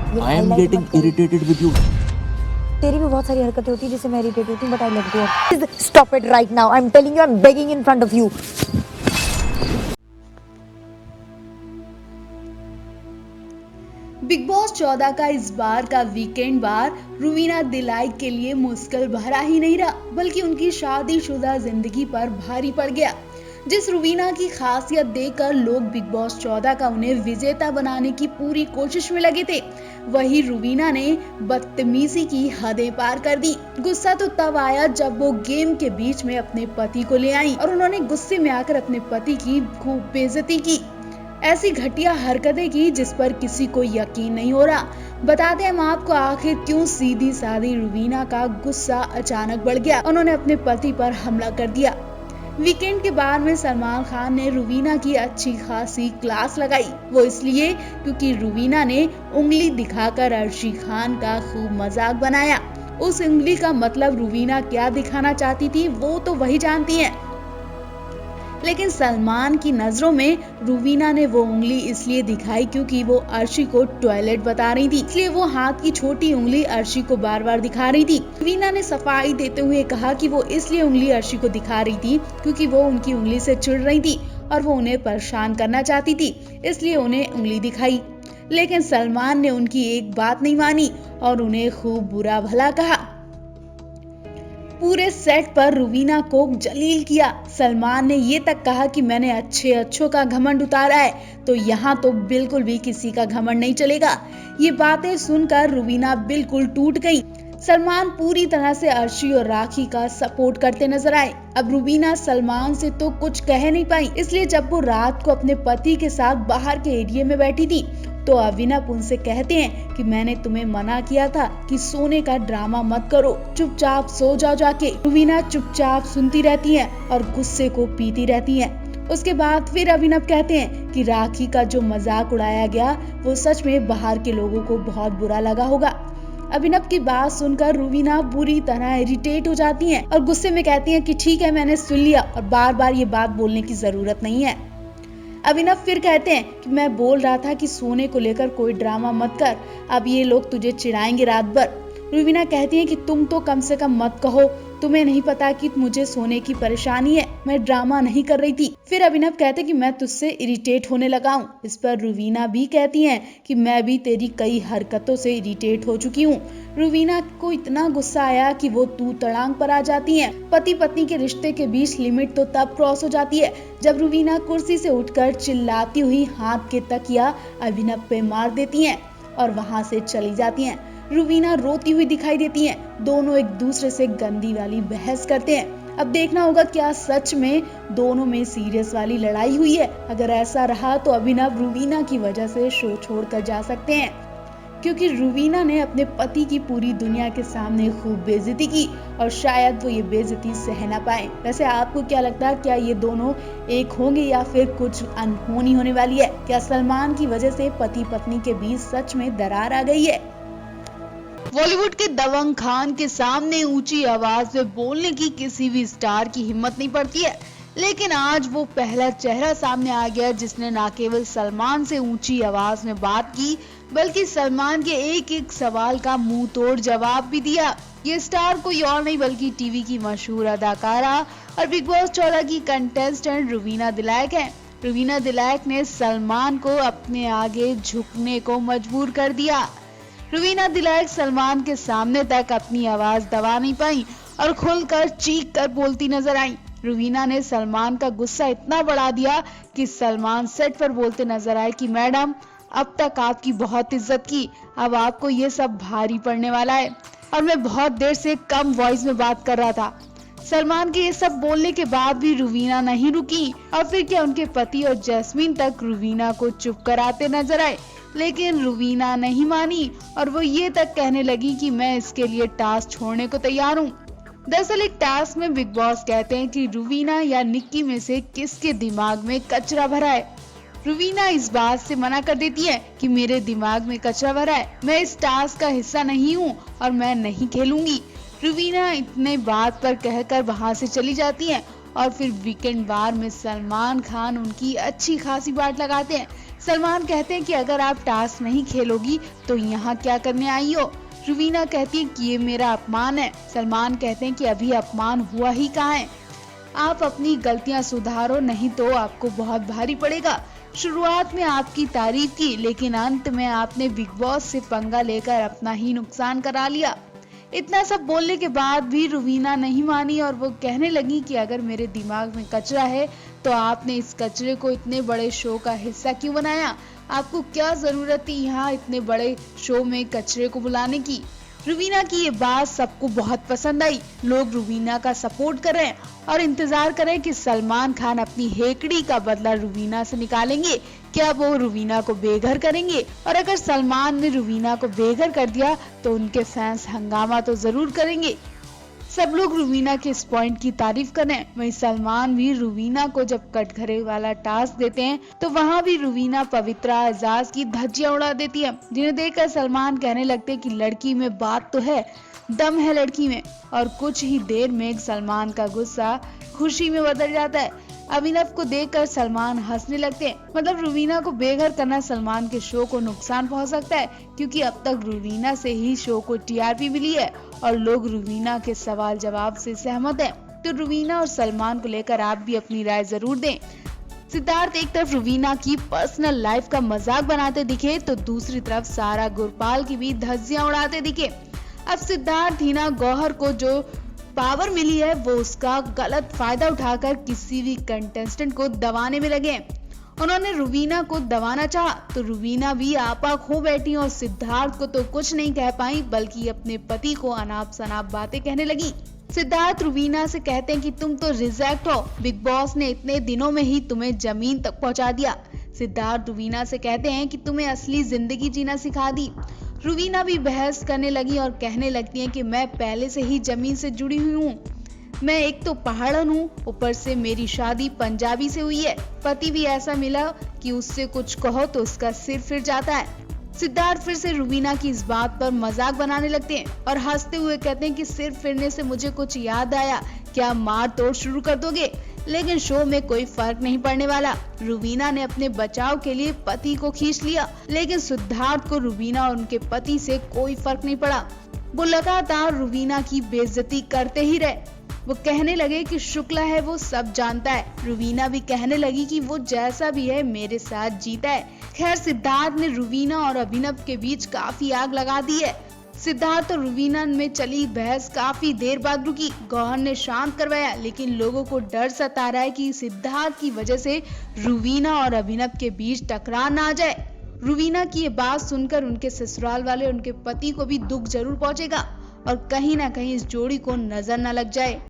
ये I am highlight getting मत कर। irritated with you. तेरी भी बहुत सारी हरकतें होती है जिससे मैं इरिटेट होती हूँ, but I love you. Stop it right now, I am telling you, I am begging in front of you. Big boss 14 का इस बार का वीकेंड बार रुवीना दिलाइक के लिए मुश्किल भरा ही नहीं रहा, बल्कि उनकी शादीशुदा जिंदगी पर भारी पड़ गया। जिस रुवीना की खासियत देखकर लोग बिग बॉस 14 का उन्हें विजेता बनाने की पूरी कोशिश में लगे थे, वही रुवीना ने बदतमीजी की हदें पार कर दी। गुस्सा तो तब आया जब वो गेम के बीच में अपने पति को ले आई और उन्होंने गुस्से में आकर अपने पति की खूब बेइज्जती की। ऐसी घटिया हरकतें की जिस पर किसी को यकीन नहीं हो रहा। बताते हैं हम आपको आखिर क्यों सीधी सादी रुवीना का गुस्सा अचानक बढ़ गया। उन्होंने अपने पति पर हमला कर दिया। वीकेंड के बार में सलमान खान ने रुवीना की अच्छी खासी क्लास लगाई, वो इसलिए क्योंकि रुवीना ने उंगली दिखाकर अर्शी खान का खूब मजाक बनाया। उस उंगली का मतलब रुवीना क्या दिखाना चाहती थी वो तो वही जानती हैं। लेकिन सलमान की नजरों में रुवीना ने वो उंगली इसलिए दिखाई क्योंकि वो अर्शी को टॉयलेट बता रही थी, इसलिए वो हाथ की छोटी उंगली अर्शी को बार बार दिखा रही थी। रुवीना ने सफाई देते हुए कहा कि वो इसलिए उंगली अर्शी को दिखा रही थी क्योंकि वो उनकी उंगली से चिढ़ रही थी और वो उन्हें परेशान करना चाहती थी, इसलिए उन्हें उंगली दिखाई। लेकिन सलमान ने उनकी एक बात नहीं मानी और उन्हें खूब बुरा भला कहा। पूरे सेट पर रुवीना को जलील किया। सलमान ने ये तक कहा कि मैंने अच्छों का घमंड उतारा है, तो यहाँ तो बिल्कुल भी किसी का घमंड नहीं चलेगा। ये बातें सुनकर रुवीना बिल्कुल टूट गई। सलमान पूरी तरह से अर्शी और राखी का सपोर्ट करते नजर आए। अब रुवीना सलमान से तो कुछ कह नहीं पाई, इसलिए जब वो रात को अपने पति के साथ बाहर के एरिया में बैठी थी तो अभिनव उनसे कहते हैं कि मैंने तुम्हें मना किया था कि सोने का ड्रामा मत करो, चुपचाप सो जाओ जाके। रुवीना चुपचाप सुनती रहती है और गुस्से को पीती रहती है। उसके बाद फिर अभिनव कहते हैं कि राखी का जो मजाक उड़ाया गया वो सच में बाहर के लोगों को बहुत बुरा लगा होगा। अभिनव की बात सुनकर रुवीना बुरी तरह इरिटेट हो जाती हैं और गुस्से में कहती हैं कि ठीक है, मैंने सुन लिया और बार बार ये बात बोलने की जरूरत नहीं है। अभिनव फिर कहते हैं कि मैं बोल रहा था कि सोने को लेकर कोई ड्रामा मत कर, अब ये लोग तुझे चिढ़ाएंगे रात भर। रुवीना कहती है कि तुम तो कम से कम मत कहो, तुम्हें नहीं पता कि मुझे सोने की परेशानी है, मैं ड्रामा नहीं कर रही थी। फिर अभिनव कहते कि मैं तुझसे इरिटेट होने लगा हूँ। इस पर रुवीना भी कहती हैं कि मैं भी तेरी कई हरकतों से इरिटेट हो चुकी हूँ। रुवीना को इतना गुस्सा आया कि वो तू तड़ांग पर आ जाती हैं। पति पत्नी के रिश्ते के बीच लिमिट तो तब क्रॉस हो जाती है जब रुवीना कुर्सी से उठकर चिल्लाती हुई हाथ के तकिया अभिनव पे मार देती हैं और वहां से चली जाती हैं। रुवीना रोती हुई दिखाई देती हैं। दोनों एक दूसरे से गंदी वाली बहस करते हैं। अब देखना होगा क्या सच में दोनों में सीरियस वाली लड़ाई हुई है। अगर ऐसा रहा तो अभिनव रुवीना की वजह से शो छोड़कर जा सकते हैं, क्योंकि रुवीना ने अपने पति की पूरी दुनिया के सामने खूब बेइज्जती की और शायद वो ये बेइज्जती सह ना पाए। वैसे आपको क्या लगता है, क्या ये दोनों एक होंगे या फिर कुछ अनहोनी होने वाली है? क्या सलमान की वजह से पति पत्नी के बीच सच में दरार आ गई है? बॉलीवुड के दबंग खान के सामने ऊंची आवाज में बोलने की किसी भी स्टार की हिम्मत नहीं पड़ती है, लेकिन आज वो पहला चेहरा सामने आ गया जिसने न केवल सलमान से ऊंची आवाज में बात की, बल्कि सलमान के एक एक सवाल का मुंह तोड़ जवाब भी दिया। ये स्टार कोई और नहीं बल्कि टीवी की मशहूर अदाकारा और बिग बॉस 14 की कंटेस्टेंट रुवीना दिलाइक है। रुवीना दिलाइक ने सलमान को अपने आगे झुकने को मजबूर कर दिया। रुवीना दिलाइक सलमान के सामने तक अपनी आवाज दबा नहीं पाई और खुलकर चीख कर बोलती नजर आई। रुवीना ने सलमान का गुस्सा इतना बढ़ा दिया कि सलमान सेट पर बोलते नजर आए कि मैडम, अब तक आपकी बहुत इज्जत की, अब आपको ये सब भारी पड़ने वाला है और मैं बहुत देर से कम वॉइस में बात कर रहा था। सलमान के ये सब बोलने के बाद भी रुवीना नहीं रुकी और फिर क्या उनके पति और जैस्मीन तक रुवीना को चुप कराते नजर आए, लेकिन रुवीना नहीं मानी और वो ये तक कहने लगी कि मैं इसके लिए टास्क छोड़ने को तैयार हूँ। दरअसल एक टास्क में बिग बॉस कहते हैं कि रुवीना या निक्की में से किसके दिमाग में कचरा भरा है। रुवीना इस बात से मना कर देती है कि मेरे दिमाग में कचरा भरा है, मैं इस टास्क का हिस्सा नहीं हूँ और मैं नहीं खेलूंगी। रुवीना इतने बात पर कहकर वहां से चली जाती है और फिर वीकेंड बार में सलमान खान उनकी अच्छी खासी बात लगाते हैं, सलमान कहते हैं कि अगर आप टास्क नहीं खेलोगी तो यहाँ क्या करने आई हो। रुवीना कहती है कि ये मेरा अपमान है। सलमान कहते हैं कि अभी अपमान हुआ ही कहाँ है, आप अपनी गलतियां सुधारो नहीं तो आपको बहुत भारी पड़ेगा। शुरुआत में आपकी तारीफ की लेकिन अंत में आपने बिग बॉस से पंगा लेकर अपना ही नुकसान करा लिया। इतना सब बोलने के बाद भी रुवीना नहीं मानी और वो कहने लगी कि अगर मेरे दिमाग में कचरा है तो आपने इस कचरे को इतने बड़े शो का हिस्सा क्यों बनाया, आपको क्या जरूरत थी यहाँ इतने बड़े शो में कचरे को बुलाने की। रुवीना की ये बात सबको बहुत पसंद आई। लोग रुवीना का सपोर्ट कर रहे हैं और इंतजार कर रहे हैं कि सलमान खान अपनी हेकड़ी का बदला रुवीना से निकालेंगे। क्या वो रुवीना को बेघर करेंगे? और अगर सलमान ने रुवीना को बेघर कर दिया तो उनके फैंस हंगामा तो जरूर करेंगे। सब लोग रुवीना के इस पॉइंट की तारीफ कर रहे हैं। वहीं सलमान भी रुवीना को जब कटघरे वाला टास्क देते हैं तो वहां भी रुवीना पवित्रा एजाज की धज्जियां उड़ा देती है, जिन्हें देखकर सलमान कहने लगते हैं कि लड़की में बात तो है, दम है लड़की में। और कुछ ही देर में सलमान का गुस्सा खुशी में बदल जाता है। अभिनव को देखकर सलमान हंसने लगते हैं। मतलब रुवीना को बेघर करना सलमान के शो को नुकसान पहुंच सकता है, क्योंकि अब तक रुवीना से ही शो को टीआरपी मिली है और लोग रुवीना के सवाल जवाब से सहमत हैं। तो रुवीना और सलमान को लेकर आप भी अपनी राय जरूर दें। सिद्धार्थ एक तरफ रुवीना की पर्सनल लाइफ का मजाक बनाते दिखे तो दूसरी तरफ सारा गुरपाल की भी धज्जियां उड़ाते दिखे। अब सिद्धार्थ हिना गौहर को जो पावर मिली है वो उसका गलत फायदा उठाकर किसी भी कंटेस्टेंट को दबाने में लगे। उन्होंने रुवीना को दबाना चाहा तो रुवीना भी आपा खो बैठी और सिद्धार्थ को तो कुछ नहीं कह पाई बल्कि अपने पति को अनाप शनाप बातें कहने लगी। सिद्धार्थ रुवीना से कहते हैं कि तुम तो रिजेक्ट हो, बिग बॉस ने इतने दिनों में ही तुम्हें जमीन तक पहुंचा दिया। सिद्धार्थ रुवीना से कहते हैं कि तुम्हें असली जिंदगी जीना सिखा दी। रुवीना भी बहस करने लगी और कहने लगती है कि मैं पहले से ही जमीन से जुड़ी हुई हूँ, मैं एक तो पहाड़न हूँ, ऊपर से मेरी शादी पंजाबी से हुई है, पति भी ऐसा मिला कि उससे कुछ कहो तो उसका सिर फिर जाता है। सिद्धार्थ फिर से रुवीना की इस बात पर मजाक बनाने लगते हैं और हंसते हुए कहते हैं कि सिर फिरने से मुझे कुछ याद आया, क्या मार तोड़ शुरू कर दोगे? लेकिन शो में कोई फर्क नहीं पड़ने वाला। रुवीना ने अपने बचाव के लिए पति को खींच लिया, लेकिन सिद्धार्थ को रुवीना और उनके पति से कोई फर्क नहीं पड़ा। वो लगातार रुवीना की बेइज्जती करते ही रहे। वो कहने लगे कि शुक्ला है वो सब जानता है। रुवीना भी कहने लगी कि वो जैसा भी है मेरे साथ जीता है। खैर सिद्धार्थ ने रुवीना और अभिनव के बीच काफी आग लगा दी है। सिद्धार्थ और रुवीना में चली बहस काफी देर बाद रुकी। गौहर ने शांत करवाया, लेकिन लोगों को डर सता रहा है कि सिद्धार्थ की वजह से रुवीना और अभिनव के बीच टकरार ना आ जाए। रुवीना की ये बात सुनकर उनके ससुराल वाले उनके पति को भी दुख जरूर पहुंचेगा और कहीं ना कहीं इस जोड़ी को नजर न लग जाए।